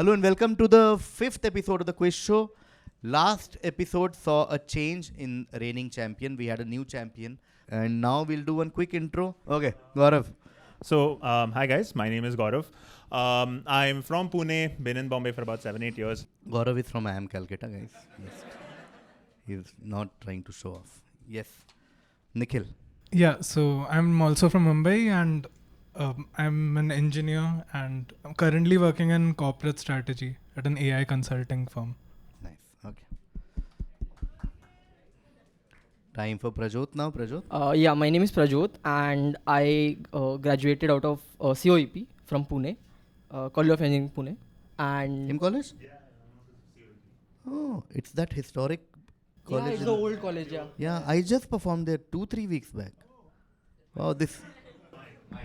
Hello and welcome to the 5th episode of the quiz show. Last episode saw a change in reigning champion. We had a new champion. And now we'll do one quick intro. Okay, Gaurav. So, hi guys, my name is Gaurav. I'm from Pune, been in Bombay for about 7-8 years. Gaurav is from IIM Calcutta, guys. Just, he's not trying to show off. Yes. Nikhil. Yeah, so I'm also from Mumbai and I'm an engineer and I'm currently working in corporate strategy at an AI consulting firm. Nice. Okay. Time for Prajot now. Prajot. Yeah, my name is Prajot and I graduated out of COEP from Pune, College of Engineering Pune. And In college? Oh, it's that historic college. yeah, it's the old college, yeah. Yeah, I just performed there 2-3 weeks back.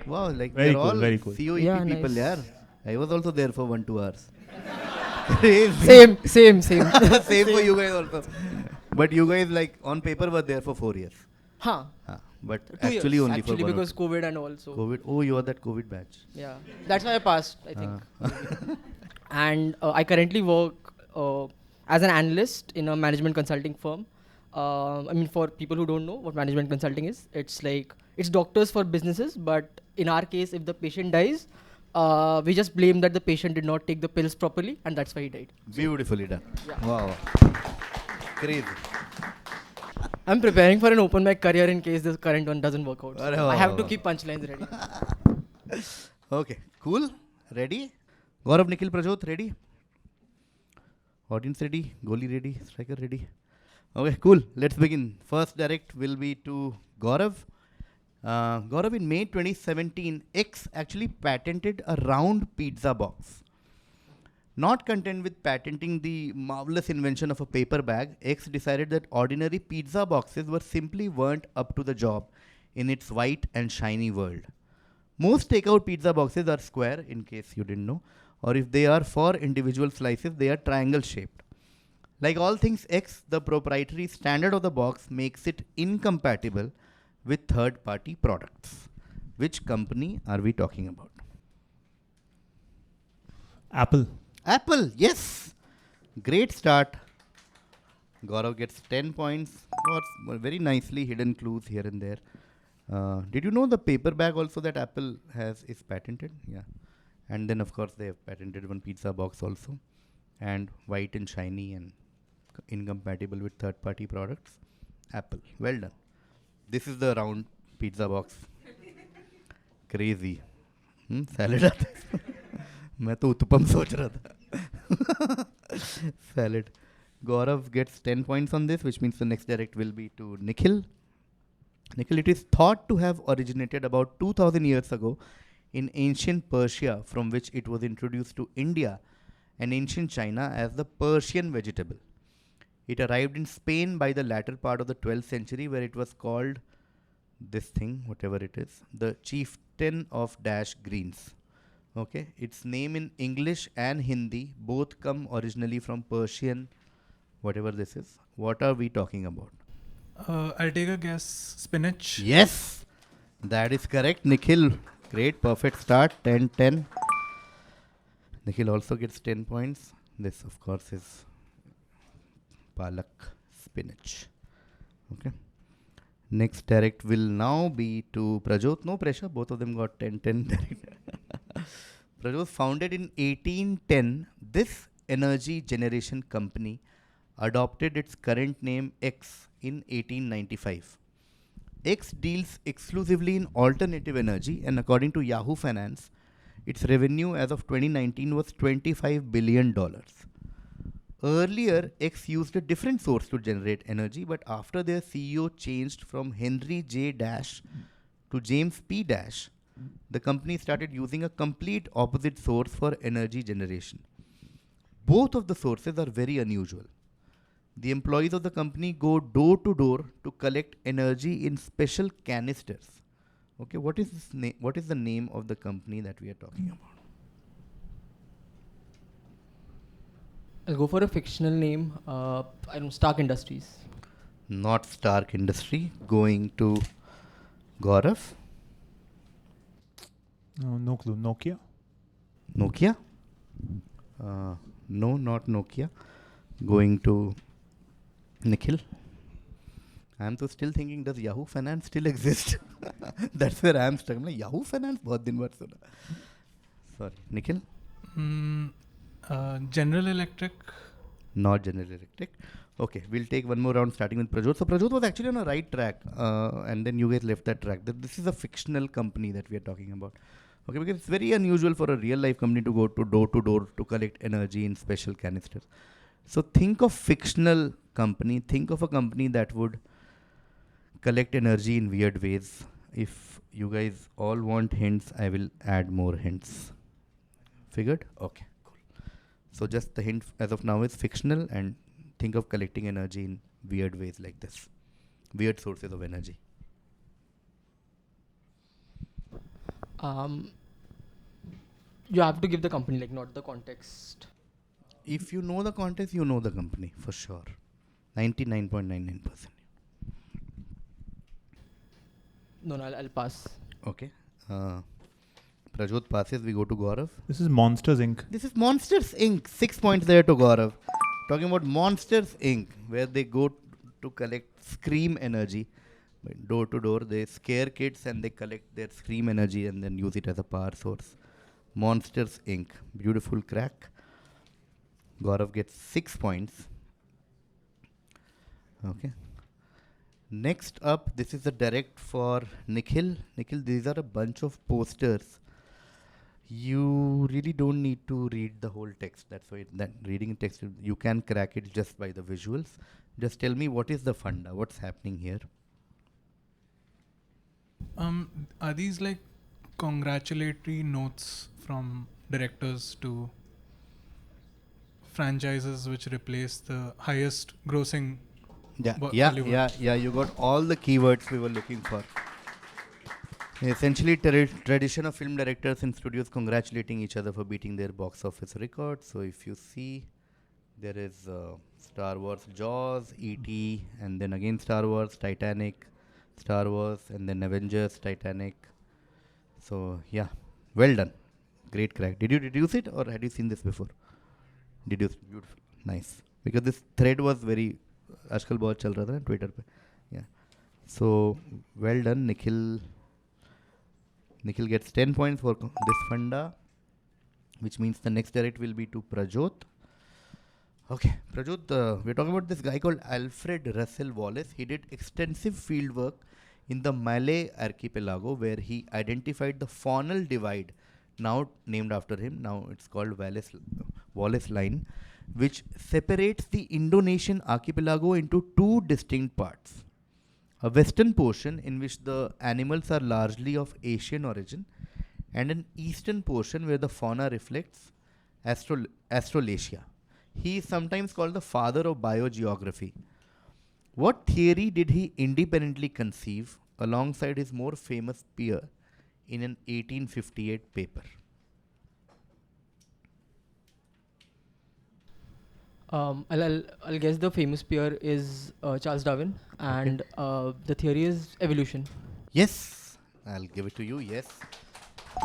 Wow, like Very we're cool, all very cool. COEP Yeah, people, nice. yeah. I was also there for 1-2 hours. Same. Same for you guys also. But you guys like on paper were there for 4 years. Huh. But 2 actually years, only actually for 1 because COVID and all. So COVID. Oh, you are that COVID batch. yeah, that's why I passed, I think. And I currently work as an analyst in a management consulting firm. I mean, for people who don't know what management consulting is, it's doctors for businesses, but in our case, if the patient dies, we just blame that the patient did not take the pills properly, and that's why he died. Beautifully done. Yeah. Wow. Crazy. I'm preparing for an open mic career in case the current one doesn't work out. So Arre I have to wow. keep punchlines ready. Okay, cool. Ready? Gaurav, Nikhil, Prajot, ready? Audience ready? Goalie ready? Striker ready? Okay, cool. Let's begin. First direct will be to Gaurav. Gaurav, in May 2017, X actually patented a round pizza box. Not content with patenting the marvelous invention of a paper bag, X decided that ordinary pizza boxes weren't up to the job in its white and shiny world. Most takeout pizza boxes are square, in case you didn't know, or if they are for individual slices, they are triangle shaped. Like all things X, the proprietary standard of the box makes it incompatible with third-party products. Which company are we talking about? Apple. Apple, yes. Great start. Gaurav gets 10 points. Got very nicely hidden clues here and there. Did you know the paper bag also that Apple is patented? Yeah. And then of course they have patented one pizza box also. And white and shiny and incompatible with third-party products. Apple, well done. This is the round pizza box. Crazy. Salad आता है. मैं तो उत्तपम सोच रहा था. Salad. Gaurav gets 10 points on this, which means the next direct will be to Nikhil. Nikhil, it is thought to have originated about 2000 years ago in ancient Persia, from which it was introduced to India and ancient China as the Persian vegetable. It arrived in Spain by the latter part of the 12th century, where it was called this thing, whatever it is, the chieftain of dash greens. Okay, its name in English and Hindi both come originally from Persian, whatever this is. What are we talking about? I'll take a guess. Spinach. Yes, that is correct. Nikhil, great, perfect start. 10-10. Nikhil also gets 10 points. This, of course, is palak, spinach. Okay. Next direct will now be to Prajot. No pressure, both of them got 10-10 direct. Prajot, founded in 1810, this energy generation company adopted its current name X in 1895. X deals exclusively in alternative energy, and according to Yahoo Finance, its revenue as of 2019 was $25 billion. Earlier, X used a different source to generate energy, but after their CEO changed from Henry J. Dash to James P. Dash, the company started using a complete opposite source for energy generation. Both of the sources are very unusual. The employees of the company go door to door to collect energy in special canisters. Okay, what is the name of the company that we are talking about? I'll go for a fictional name. I don't know, Stark Industries. Not Stark Industry. Going to Gaurav. No clue. Nokia? Nokia? No, not Nokia. Going to Nikhil. I'm so still thinking, does Yahoo Finance still exist? That's where I'm stuck. I'm like, Yahoo Finance? बहुत दिन बाद सुना. Sorry, Nikhil. General Electric. Not General Electric. Okay, we'll take one more round starting with Prajot. So Prajot was actually on a right track, and then you guys left that track. This is a fictional company that we are talking about. Okay, because it's very unusual for a real life company to go to door to collect energy in special canisters. So think of fictional company. Think of a company that would collect energy in weird ways. If you guys all want hints, I will add more hints. Figured? Okay, cool. So just the hint as of now is fictional, and think of collecting energy in weird ways like this. Weird sources of energy. You have to give the company, like, not the context. If you know the context, you know the company for sure. 99.99%. No, I'll pass. Okay. Prajot passes, we go to Gaurav. This is Monsters Inc. This is Monsters Inc. 6 points there to Gaurav. Talking about Monsters Inc., where they go to collect scream energy. Door to door, they scare kids and they collect their scream energy and then use it as a power source. Monsters Inc. Beautiful crack. Gaurav gets 6 points. Okay. Next up, this is a direct for Nikhil. Nikhil, these are a bunch of posters. You really don't need to read the whole text. That's why that reading text, you can crack it just by the visuals. Just tell me, what is the funda? What's happening here? Are these like congratulatory notes from directors to franchises which replace the highest grossing Hollywood? Yeah, you got all the keywords we were looking for. Essentially, tradition of film directors and studios congratulating each other for beating their box office records. So if you see, there is Star Wars Jaws, E.T., and then again Star Wars, Titanic, Star Wars, and then Avengers, Titanic. So yeah, well done. Great crack. Did you deduce it, or had you seen this before? Deduced. Beautiful. Nice. Because this thread was very... आजकल बहुत चल रहा था Twitter पे. Yeah. So well done, Nikhil. Nikhil gets 10 points for this funda, which means the next direct will be to Prajot. Okay, Prajot, we're talking about this guy called Alfred Russel Wallace. He did extensive field work in the Malay archipelago, where he identified the faunal divide, now named after him. Now it's called Wallace Line, which separates the Indonesian archipelago into two distinct parts. A western portion in which the animals are largely of Asian origin, and an eastern portion where the fauna reflects Australasia. He is sometimes called the father of biogeography. What theory did he independently conceive alongside his more famous peer in an 1858 paper? I'll guess the famous peer is Charles Darwin, and the theory is evolution. Yes, I'll give it to you. Yes,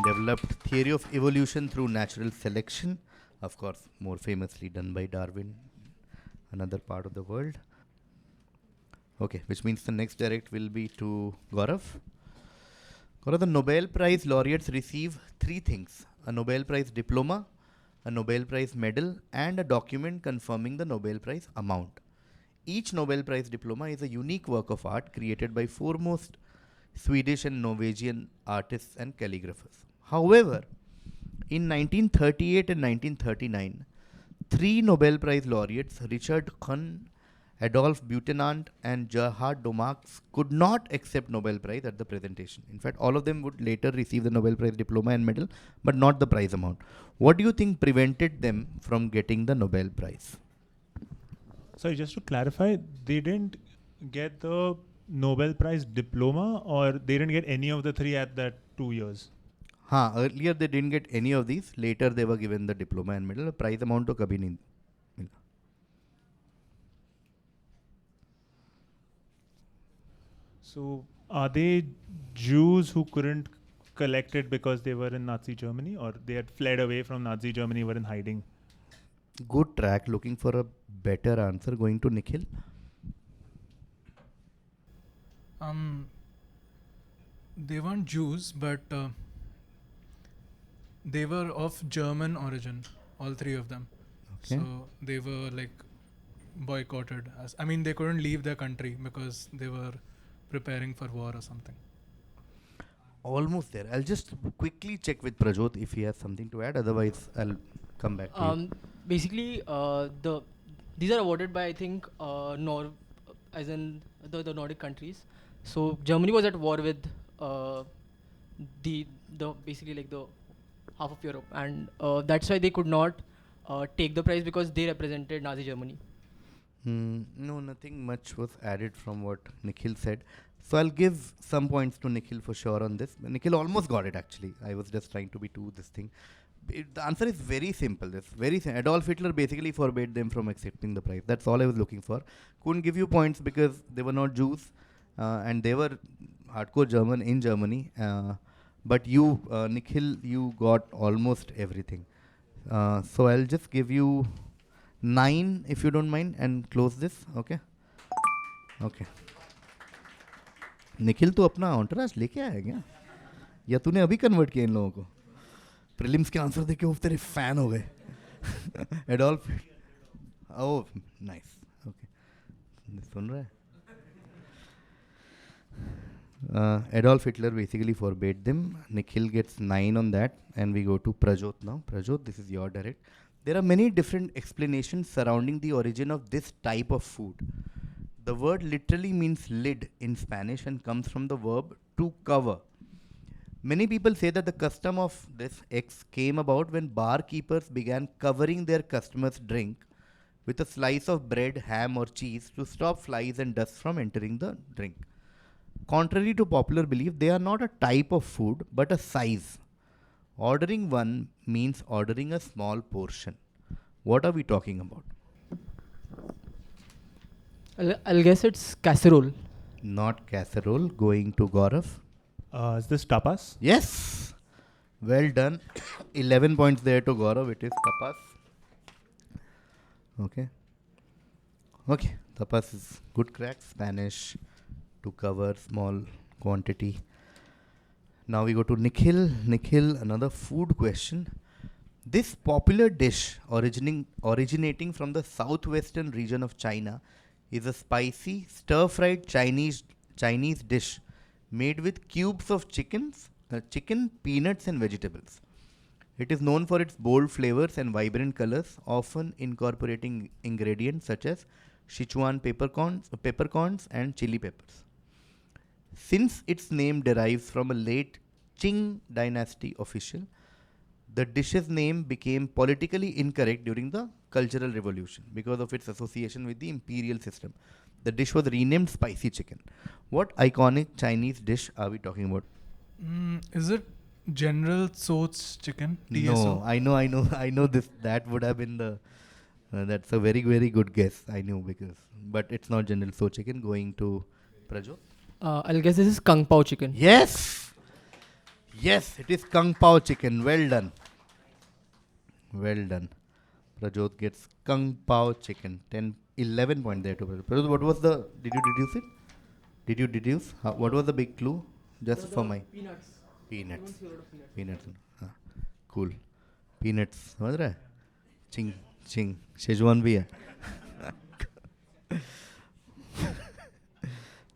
developed theory of evolution through natural selection, of course, more famously done by Darwin, another part of the world. Okay, which means the next direct will be to Gaurav. Gaurav, the Nobel Prize laureates receive three things: a Nobel Prize diploma, a Nobel Prize medal, and a document confirming the Nobel Prize amount. Each Nobel Prize diploma is a unique work of art created by foremost Swedish and Norwegian artists and calligraphers. However, in 1938 and 1939, three Nobel Prize laureates, Richard Kuhn, Adolphe Butenandt, and Gerhard Domarx, could not accept Nobel Prize at the presentation. In fact, all of them would later receive the Nobel Prize diploma and medal, but not the prize amount. What do you think prevented them from getting the Nobel Prize? Sorry, just to clarify, they didn't get the Nobel Prize diploma, or they didn't get any of the three at that 2 years? Earlier they didn't get any of these. Later they were given the diploma and medal. Prize amount to kabhi nahi mila. So are they Jews who couldn't collect it because they were in Nazi Germany, or they had fled away from Nazi Germany, were in hiding? Good track. Looking for a better answer. Going to Nikhil. They weren't Jews, but they were of German origin, all three of them. Okay. So they were like boycotted. They couldn't leave their country because they were preparing for war or something. Almost there. I'll just quickly check with Prajot if he has something to add. Otherwise, I'll come back to you. Basically, these are awarded by, I think, as in the Nordic countries. So Germany was at war with the basically like the half of Europe, and that's why they could not take the prize because they represented Nazi Germany. No, nothing much was added from what Nikhil said. So I'll give some points to Nikhil for sure on this. Nikhil almost got it actually. I was just trying to be too this thing. The answer is very simple. This very Adolf Hitler basically forbade them from accepting the prize. That's all I was looking for. Couldn't give you points because they were not Jews and they were hardcore German in Germany. But you, Nikhil, you got almost everything. So I'll just give you 9 if you don't mind and close this. Okay. Okay. Nikhil तो अपना ऑन्टराज लेके आया क्या या तूने अभी convert किया इन लोगों को प्रीलिम्स के आंसर देके वो तेरे फैन हो गए एडोल्फ ओह नाइस ओके सुन रहा है Adolf Hitler basically forbade them. Nikhil gets 9 on that and we go to Prajot now. Prajot, this is your direct. There are many different explanations surrounding the origin of this type of food. The word literally means lid in Spanish and comes from the verb to cover. Many people say that the custom of this X came about when barkeepers began covering their customers' drink with a slice of bread, ham or cheese to stop flies and dust from entering the drink. Contrary to popular belief, they are not a type of food but a size. Ordering one means ordering a small portion. What are we talking about? I'll guess it's casserole. Not casserole. Going to Gaurav. Is this tapas? Yes. Well done. 11 points there to Gaurav. It is tapas. Okay. Okay. Tapas is good crack. Spanish to cover small quantity. Now we go to Nikhil. Nikhil, another food question. This popular dish originating from the southwestern region of China is a spicy stir-fried Chinese dish made with cubes of chicken, peanuts and vegetables. It is known for its bold flavors and vibrant colors, often incorporating ingredients such as Sichuan peppercorns and chili peppers. Since its name derives from a late Qing dynasty official, the dish's name became politically incorrect during the Cultural Revolution because of its association with the imperial system. The dish was renamed spicy chicken. What iconic Chinese dish are we talking about? Is it General Tso's chicken? No, I know this. That would have been the. That's a very, very good guess. I knew but it's not General Tso chicken. Going to Prajot. I'll guess this is Kung Pao chicken. Yes, it is Kung Pao chicken. Well done. Prajot gets Kung Pao chicken. 11 point there to Prajot. Prajot, what was the? Did you deduce it? Did you deduce? What was the big clue? Just for my Peanuts. Peanuts. Cool. Peanuts. समझ रहा है? चिंग Schezwan भी है.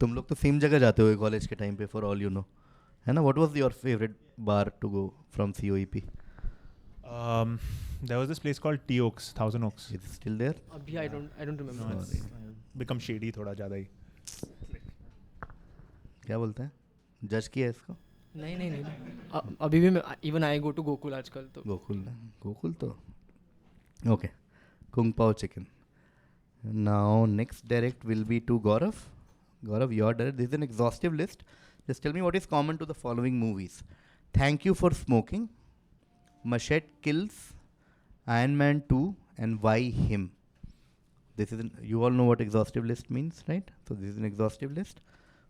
तुम लोग तो same जगह जाते हो कॉलेज के टाइम पे फॉर ऑल यू नो है ना. What was your favourite bar to go from COEP? There was this place called T Oaks, Thousand Oaks. Is it still there? I don't remember. No, it's become shady थोड़ा ज़्यादा ही. क्या बोलते हैं? जज किया इसको? नहीं. अभी भी even I go to Gokul आजकल तो. गोकुल तो. Okay. Kung Pao chicken. Now next direct will be to Gaurav. Gaurav, your direct. This is an exhaustive list. Just tell me what is common to the following movies. Thank You for Smoking, Machete Kills, Iron Man 2 and Why Him. This is you all know what exhaustive list means, right? So this is an exhaustive list.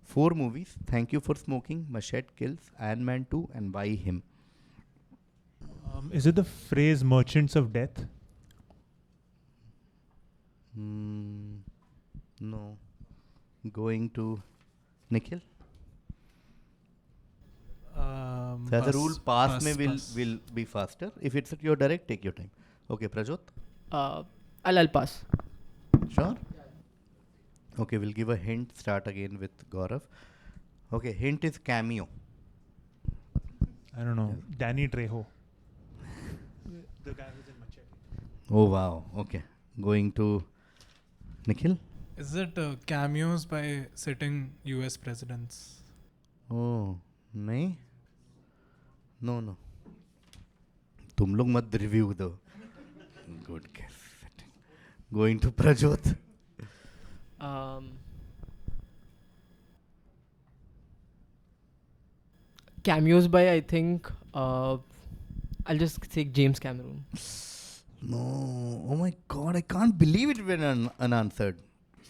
4 movies. Thank You for Smoking, Machete Kills, Iron Man 2 and Why Him. Is it the phrase Merchants of Death? No. Going to Nikhil. So as a rule, pass will be faster. If it's at your direct, take your time. Okay, Prajot. I'll pass. Sure. Okay, we'll give a hint. Start again with Gaurav. Okay, hint is cameo. I don't know. Danny Trejo. The guy who's in Machete. Oh wow. Okay, going to Nikhil. Is it cameos by sitting US presidents? Oh, नहीं. No. तुम लोग मत review दो. Good guess. Going to Prajot. Cameos by, I think, I'll just say James Cameron. No. Oh my God, I can't believe it went unanswered.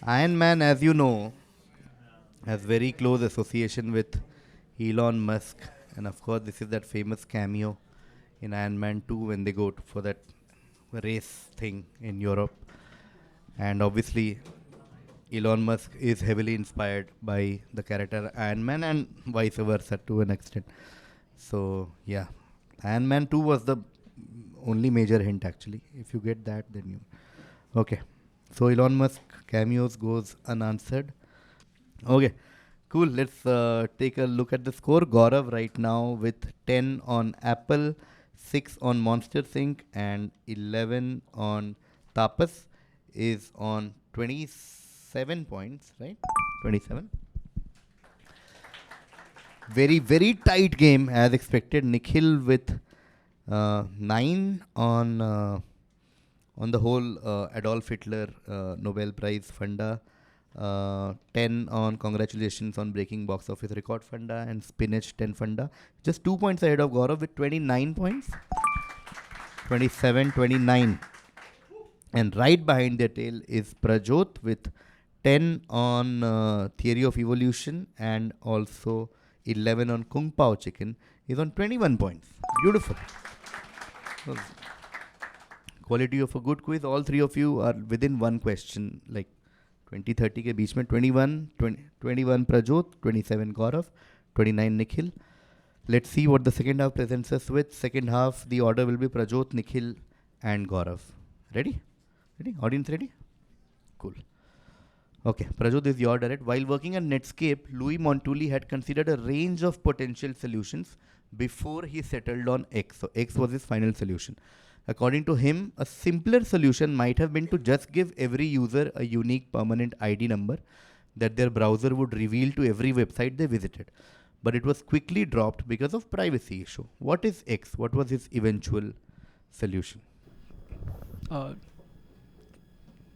Iron Man, as you know, has very close association with Elon Musk. And of course, this is that famous cameo in Iron Man 2 when they go for that race thing in Europe. And obviously, Elon Musk is heavily inspired by the character Iron Man and vice versa to an extent. So, yeah. Iron Man 2 was the only major hint actually. If you get that, then you... Okay. So, Elon Musk cameos goes unanswered. Okay. Cool. Let's take a look at the score. Gaurav right now with 10 on Apple, 6 on Monster Sync and 11 on Tapas is on 27 points, right? 27. Very, very tight game as expected. Nikhil with 9 on the whole Adolf Hitler Nobel Prize funda. 10 on congratulations on breaking box office record funda and spinach 10 funda. Just 2 points ahead of Gaurav with 29 points. 27, 29. And right behind their tail is Prajot with 10 on Theory of Evolution and also 11 on Kung Pao Chicken is on 21 points. Beautiful. Quality of a good quiz. All three of you are within one question, like 20-30 के बीच में 21 Prajot, 27 Gaurav, 29 Nikhil. Let's see what the second half presents us with. Second half, the order will be Prajot, Nikhil and Gaurav. Ready? Ready? Audience ready? Cool. Okay, Prajot is your direct. While working at Netscape, Louis Montulli had considered a range of potential solutions before he settled on X. So X was his final solution. According to him, a simpler solution might have been to just give every user a unique permanent ID number that their browser would reveal to every website they visited. But it was quickly dropped because of privacy issue. What is X? What was his eventual solution? I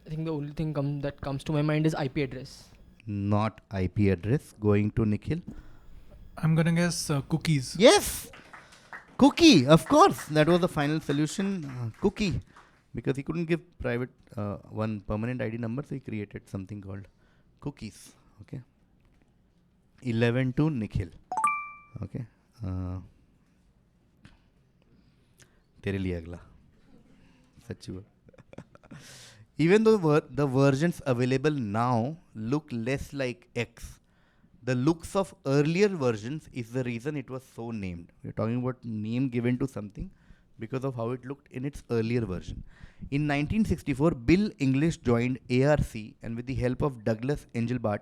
think the only thing that comes to my mind is IP address. Not IP address. Going to Nikhil. I'm gonna guess cookies. Yes! Cookie, of course. That was the final solution. Cookie. Because he couldn't give private one permanent ID number, so he created something called cookies. Okay. 11 to Nikhil. Okay. तेरे लिए अगला. सच्ची बात. Even though the versions available now look less like X, the looks of earlier versions is the reason it was so named. We're talking about name given to something because of how it looked in its earlier version. In 1964, Bill English joined ARC and with the help of Douglas Engelbart,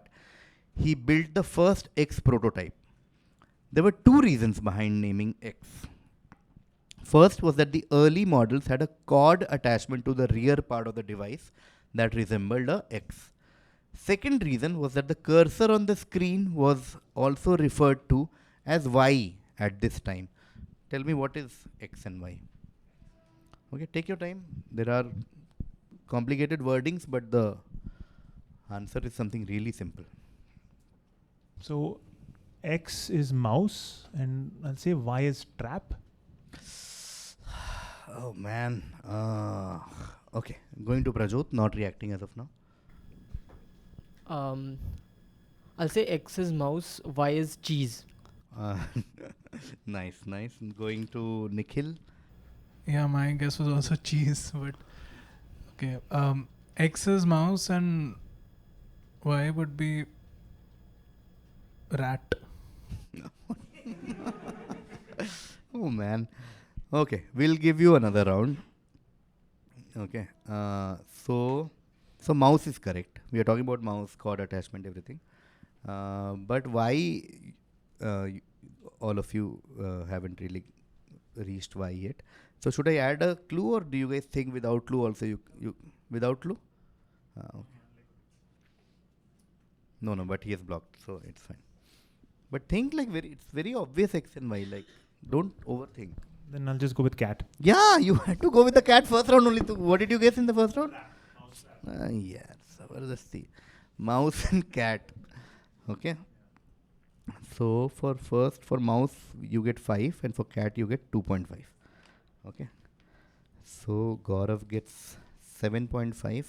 he built the first X prototype. There were two reasons behind naming X. First was that the early models had a cord attachment to the rear part of the device that resembled a X. Second reason was that the cursor on the screen was also referred to as Y at this time. Tell me what is X and Y. Okay, take your time. There are complicated wordings, but the answer is something really simple. So X is mouse and I'll say Y is trap. Oh man. Okay, going to Prajot, not reacting as of now. I'll say X is mouse, Y is cheese. Nice. Going to Nikhil. Yeah, my guess was also cheese, but okay. X is mouse and Y would be rat. Oh man. Okay, we'll give you another round. Okay. So mouse is correct. We are talking about mouse, cord attachment, everything. But why y- all of you haven't really reached why yet? So should I add a clue, or do you guys think without clue also you without clue? Okay. No, but he is blocked, so it's fine. But think like it's very obvious X and Y. Like don't overthink. Then I'll just go with cat. Yeah, you had to go with the cat first round only. What did you guess in the first round? Yeah, zabardasti. Mouse and cat. Okay. So for mouse you get 5 and for cat you get 2.5. Okay. So Gaurav gets 7.5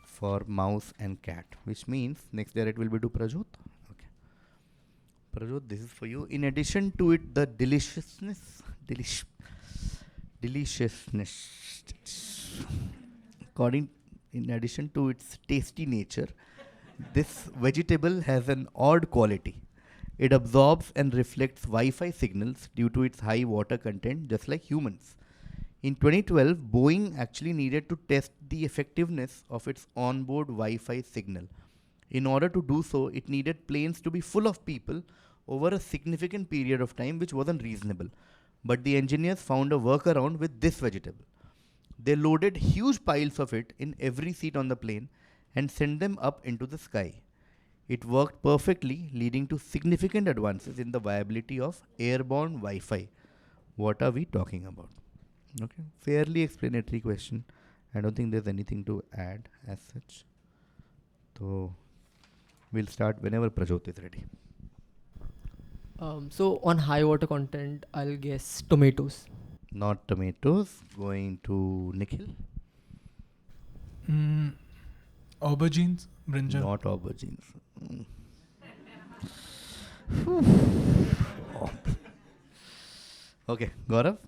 for mouse and cat, which means next direct will be to Prajot. Okay. Prajot, this is for you. In addition to it, the deliciousness. In addition to its tasty nature, this vegetable has an odd quality. It absorbs and reflects Wi-Fi signals due to its high water content, just like humans. In 2012, Boeing actually needed to test the effectiveness of its onboard Wi-Fi signal. In order to do so, it needed planes to be full of people over a significant period of time, which wasn't reasonable. But the engineers found a workaround with this vegetable. They loaded huge piles of it in every seat on the plane and sent them up into the sky. It worked perfectly, leading to significant advances in the viability of airborne Wi-Fi. What are we talking about? Okay, fairly explanatory question. I don't think there's anything to add as such. So we'll start whenever Prajot is ready. So on high water content, I'll guess tomatoes. Not tomatoes. Going to Nikhil. Aubergines, brinjal. Not aubergines. Okay, Gaurav.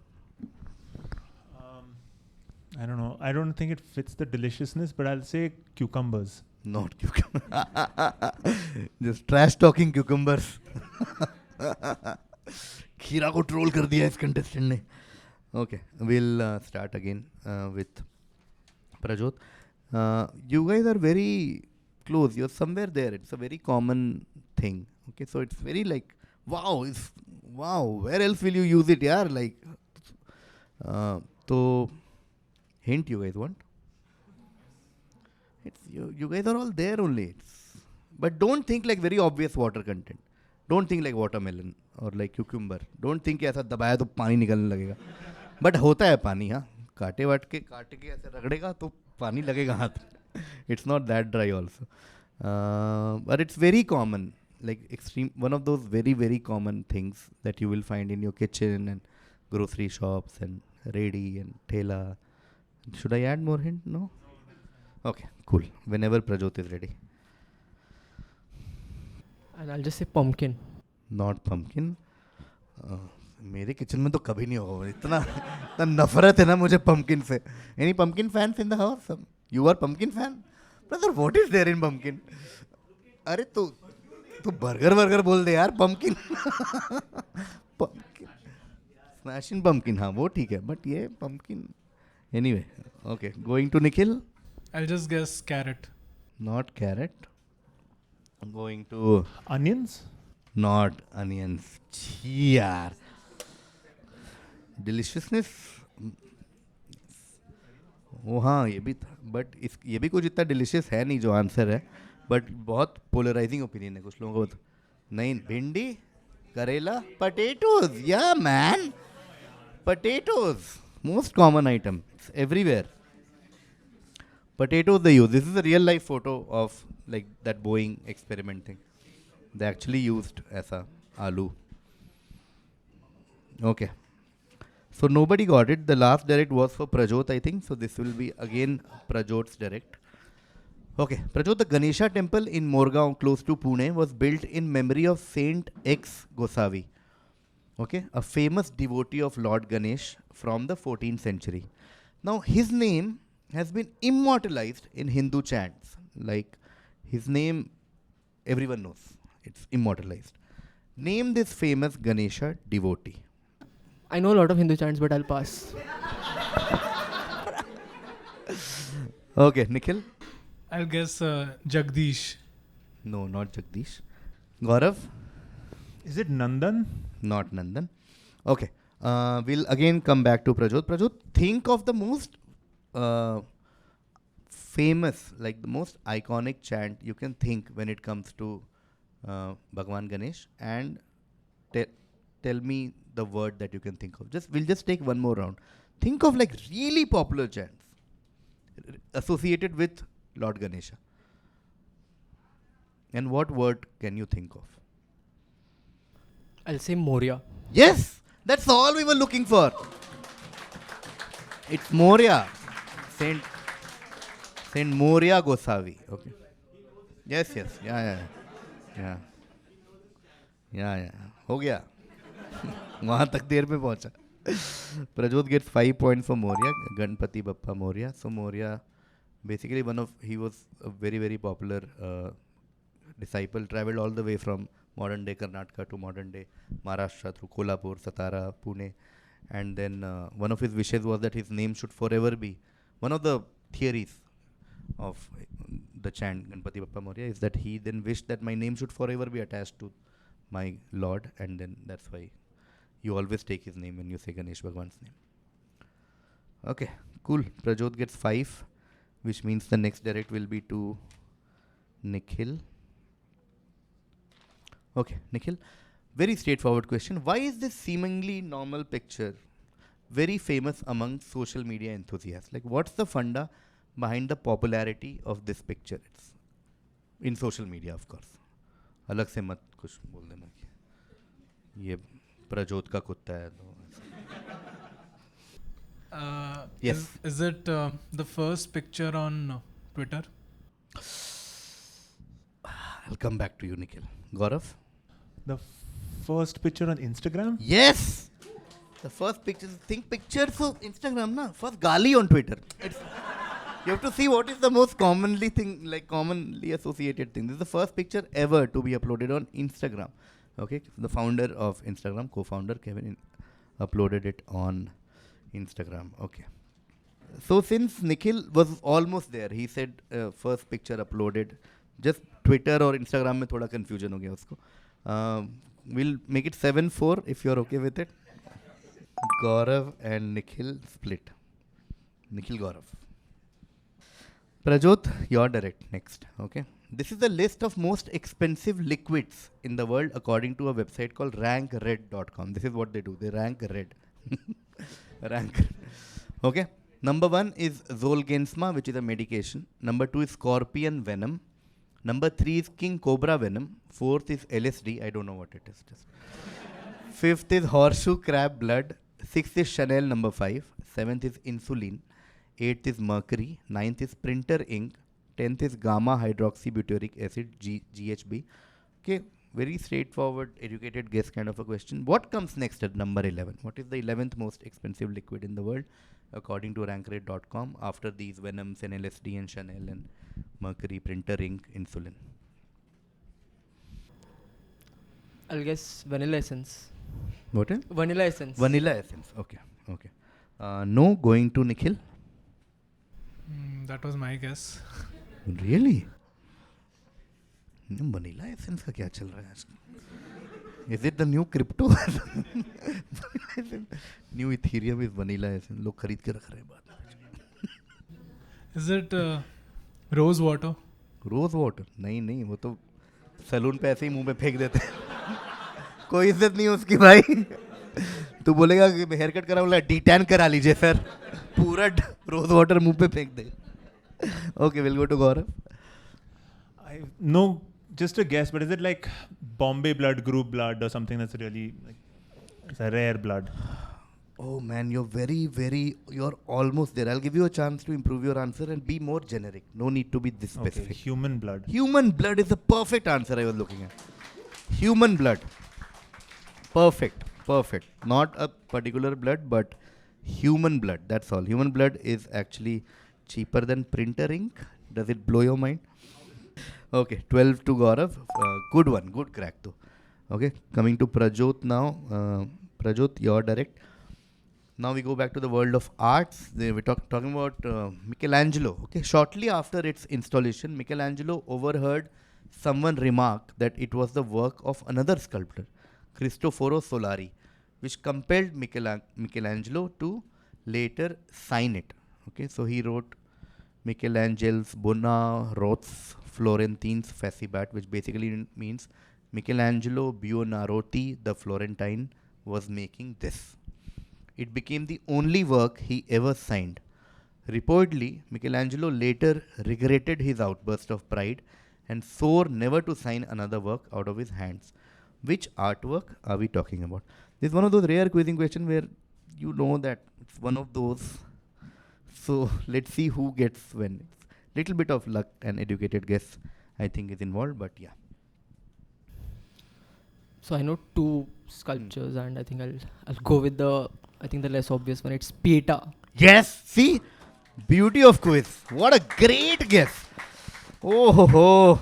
I don't know. I don't think it fits the deliciousness, but I'll say cucumbers. Not cucumber. Just trash talking cucumbers. खीरा को troll कर दिया इस contestant ने. Okay, we'll start again with Prajot. You guys are very close. You're somewhere there. It's a very common thing. Okay, so it's very like wow. Where else will you use it, yaar? Like, so hint you guys want? It's you guys are all there only. But don't think like very obvious water content. Don't think like watermelon or like cucumber. Don't think ऐसा दबाया तो पानी निकलने लगेगा. But होता है पानी हाँ. काट के ऐसे रगड़ेगा तो पानी लगेगा हाथ. It's not that dry also. But it's very common. Like one of those very, very common things that you will find in your kitchen and grocery shops and ready and thela. Should I add more hint? No? Okay, cool. Whenever Prajot is ready. And I'll just say pumpkin. Not pumpkin. मेरे kitchen में तो कभी नहीं होगा इतना नफरत है ना मुझे pumpkin से. Any pumpkin fans in the house? You are pumpkin fan? Brother, what is there in pumpkin? अरे तू burger बोल दे यार pumpkin. Pumpkin. Smashing pumpkin हाँ वो ठीक है but ये pumpkin. Anyway, okay. Going to Nikhil. I'll just guess carrot. Not carrot. Going to Onions? not onions. छी यार. Deliciousness. वो हाँ ये भी था बट ये भी कुछ इतना डिलीशियस है नहीं जो आंसर है बट बहुत पोलराइजिंग ओपिनियन है कुछ लोगों को नहीं भिंडी करेला पोटैटोज या man potatoes most common item everywhere potatoes they use. This is a real life photo of like that Boeing experiment thing. They actually used as a aloo. Okay. So nobody got it. The last direct was for Prajot, I think. So this will be again Prajot's direct. Okay. Prajot, the Ganesha temple in Morgaon, close to Pune, was built in memory of Saint X Gosavi. Okay. A famous devotee of Lord Ganesh from the 14th century. Now his name has been immortalized in Hindu chants. Like his name, everyone knows. It's immortalized. Name this famous Ganesha devotee. I know a lot of Hindu chants, but I'll pass. Okay, Nikhil? I'll guess Jagdish. No, not Jagdish. Gaurav? Is it Nandan? Not Nandan. Okay. We'll again come back to Prajot. Prajot, think of the most famous, like the most iconic chant you can think when it comes to Bhagwan Ganesh, and tell me the word that you can think of. We'll just take one more round. Think of like really popular chants associated with Lord Ganesha. And what word can you think of? I'll say Moria. Yes, that's all we were looking for. It's Moria. Saint Moria Gosavi. Okay. Yes. Yeah. हो गया. वहाँ तक देर में पहुँचा. Prajot gets 5 points for Moria. Ganpati Bappa Moria. So Moria, basically he was a very, very popular disciple. Traveled all the way from modern day Karnataka to modern day Maharashtra through Kolhapur, Satara, Pune. And then one of his wishes was that his name should forever be. One of the theories of the chant Ganpati Bappa Moria is that he then wished that my name should forever be attached to my Lord, and then that's why you always take his name when you say Ganesh Bhagwan's name. Okay, cool. Prajot gets 5, which means the next direct will be to Nikhil. Okay, Nikhil. Very straightforward question. Why is this seemingly normal picture very famous among social media enthusiasts? Like, what's the funda behind the popularity of this picture? It's in social media, of course. अलग से मत कुछ बोल देना कि ये प्रजोत का कुत्ता है तो. Yes. Is it the first picture on Twitter? I'll come back to you, Nikhil. Gaurav? The first picture on Instagram? Yes! The first pictures. Think pictures of Instagram, na? First gali on Twitter. You have to see what is the most commonly associated thing. This is the first picture ever to be uploaded on Instagram. Okay, the founder of Instagram, co-founder Kevin, uploaded it on Instagram. Okay. So since Nikhil was almost there, he said first picture uploaded. Just Twitter or Instagram में थोड़ा confusion हो गया उसको. We'll make it 7-4 if you're okay with it. Gaurav and Nikhil split. Nikhil Gaurav. Prajot, your direct next. Okay. This is the list of most expensive liquids in the world according to a website called rankred.com. This is what they do. They rank red. Rank. Okay. Number 1 is Zolgensma, which is a medication. Number 2 is scorpion venom. Number 3 is king cobra venom. 4th is LSD. I don't know what it is. 5th is horseshoe crab blood. 6th is Chanel number 5. 7th is insulin. 8th is mercury. 9th is printer ink. 10th is gamma hydroxybutyric acid, GHB. Okay, very straightforward, educated guess kind of a question. What comes next at number 11? What is the 11th most expensive liquid in the world according to rankrate.com after these venoms and LSD and Chanel and mercury, printer ink, insulin? I'll guess vanilla essence. What is? Vanilla essence. Vanilla essence. Okay. No, going to Nikhil. That was my guess. Really? Vanilla essence का क्या चल रहा है आजकल? Is it the new crypto? New Ethereum is vanilla essence. लोग खरीद के रख रहे हैं बाद में. Is it rose water? Rose water? नहीं वो तो सैलून पे ऐसे ही मुंह में फेंक देते हैं. कोई इज्जत नहीं उसकी भाई. तू बोलेगा कि हेयर कट करा, बोला डी-टैन करा लीजिए सर. पूरा रोज वाटर मुंह पे फेंक दे. Okay, we'll go to Gaurav. No, just a guess, but is it like Bombay blood, group blood, or something that's really like it's a rare blood? Oh man, you're almost there. I'll give you a chance to improve your answer and be more generic. No need to be this specific. Okay, human blood. Human blood is the perfect answer I was looking at. Human blood. Perfect. Not a particular blood, but human blood. That's all. Human blood is actually cheaper than printer ink? Does it blow your mind? Okay, 12 to Gaurav. Good one, good crack though. Okay, coming to Prajot now. Prajot, you're direct. Now we go back to the world of arts. We're talking about Michelangelo. Okay, shortly after its installation, Michelangelo overheard someone remark that it was the work of another sculptor, Cristoforo Solari, which compelled Michelangelo to later sign it. Okay, so he wrote Michelangelo's Bona Rots Florentines Facibat, which basically means Michelangelo Buonarroti, the Florentine, was making this. It became the only work he ever signed. Reportedly, Michelangelo later regretted his outburst of pride and swore never to sign another work out of his hands. Which artwork are we talking about? This is one of those rare quizzing questions where you know that it's one of those. So let's see who gets when. It's little bit of luck and educated guess I think is involved, but yeah. So I know two sculptures, and I think I'll go with the less obvious one. It's Pieta. Yes, see, beauty of quiz. What a great guess. Oh ho ho.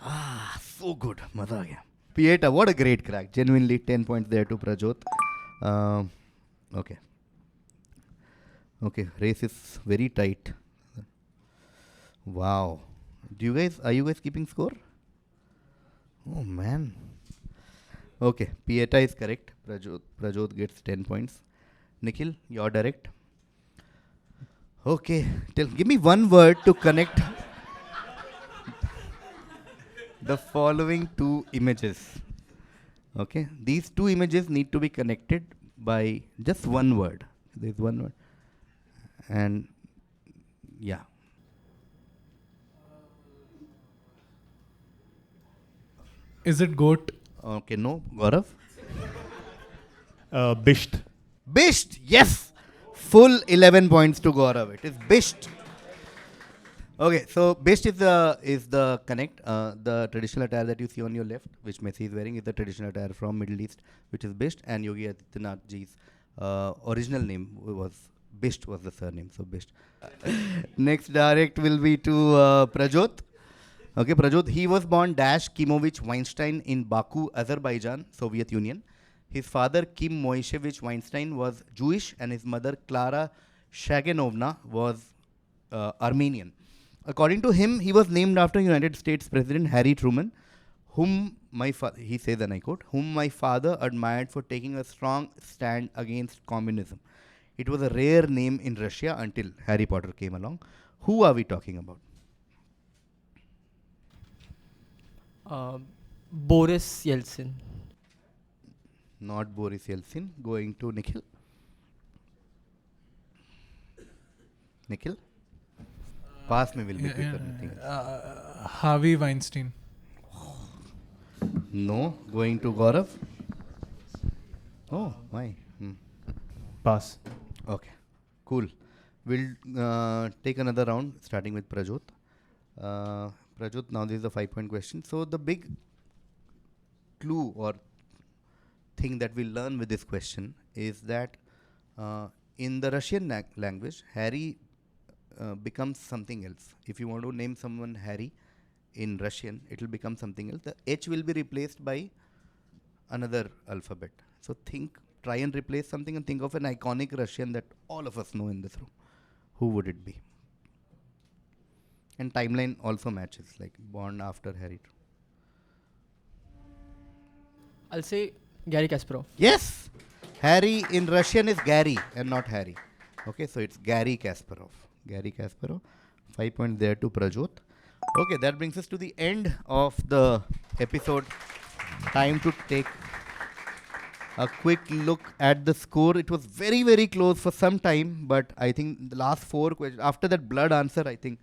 Ah, so good. Maza aa gaya. Pieta, what a great crack. Genuinely 10 points there to Prajot. Okay. Okay, race is very tight. Wow. Are you guys keeping score? Oh man. Okay, Pieta is correct. Prajot gets 10 points. Nikhil, you're direct. Okay, give me one word to connect the following two images. Okay, these two images need to be connected by just one word. There's one word. And yeah. Is it goat? Okay, no. Gaurav? Bisht. Bisht, yes! Full 11 points to Gaurav. It is Bisht. Okay, so Bisht is the connect. The traditional attire that you see on your left, which Messi is wearing, is the traditional attire from Middle East, which is Bisht. And Yogi Adityanath ji's original name was Bisht, was the surname. So Bisht. Next direct will be to Prajot. Okay, Prajot, he was born Kimovich Weinstein in Baku, Azerbaijan, Soviet Union. His father, Kim Moishevich Weinstein, was Jewish, and his mother, Klara Shaganovna, was Armenian. According to him, he was named after United States President Harry Truman, whom he says, and I quote, whom my father admired for taking a strong stand against communism. It was a rare name in Russia until Harry Potter came along. Who are we talking about? Boris Yeltsin. Not Boris Yeltsin. Going to Nikhil. Nikhil? Pass me will be quicker. Harvey Weinstein. No. Going to Gaurav. Oh, my. Pass. Okay. Cool. We'll take another round, starting with Prajot. Prajot, now this is a 5-point question. So the big clue or thing that we learn with this question is that in the Russian language, Harry becomes something else. If you want to name someone Harry in Russian, it will become something else. The H will be replaced by another alphabet. So try and replace something and think of an iconic Russian that all of us know in this room. Who would it be? And timeline also matches, like born after Harry. I'll say Garry Kasparov. Yes! Harry in Russian is Gary and not Harry. Okay, so it's Garry Kasparov. Garry Kasparov. 5 points there to Prajot. Okay, that brings us to the end of the episode. Time to take a quick look at the score. It was very, very close for some time, but I think the last 4 questions, after that blood answer, I think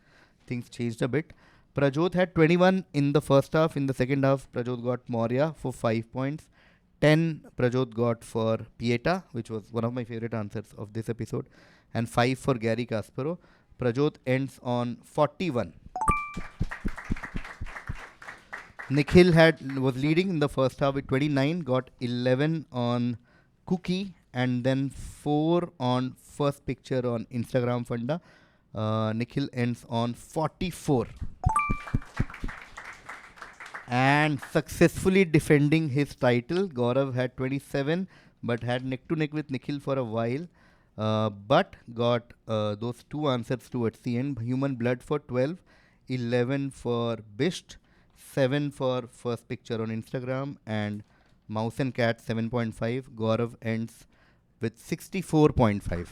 things changed a bit. Prajot had 21 in the first half. In the second half, Prajot got Maurya for 5 points. 10 Prajot got for Pieta, which was one of my favorite answers of this episode. And 5 for Garry Kasparov. Prajot ends on 41. Nikhil was leading in the first half with 29, got 11 on Cookie, and then 4 on first picture on Instagram Funda. Nikhil ends on 44. And successfully defending his title, Gaurav had 27, but had neck to neck with Nikhil for a while. But got those two answers towards the end. Human blood for 12, 11 for Bisht, 7 for first picture on Instagram, and mouse and cat 7.5. Gaurav ends with 64.5.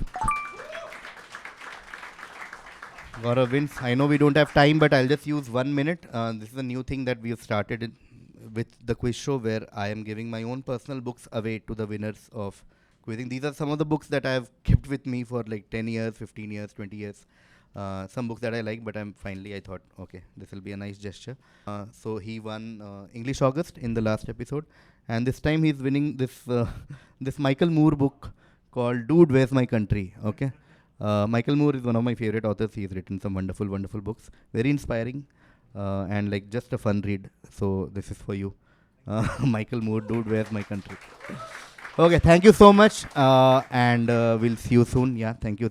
Gaurav wins. I know we don't have time, but I'll just use 1 minute. This is a new thing that we have started with the quiz show, where I am giving my own personal books away to the winners of quizzing. These are some of the books that I have kept with me for like 10 years, 15 years, 20 years. Some books that I like, but I thought, okay, this will be a nice gesture. So he won English August in the last episode, and this time he's winning this this Michael Moore book called Dude, Where's My Country? Okay. Michael Moore is one of my favorite authors. He's written some wonderful, wonderful books. Very inspiring and like just a fun read. So this is for you. Michael Moore, Dude, Where's My Country? Okay, thank you so much. And we'll see you soon. Yeah, thank you.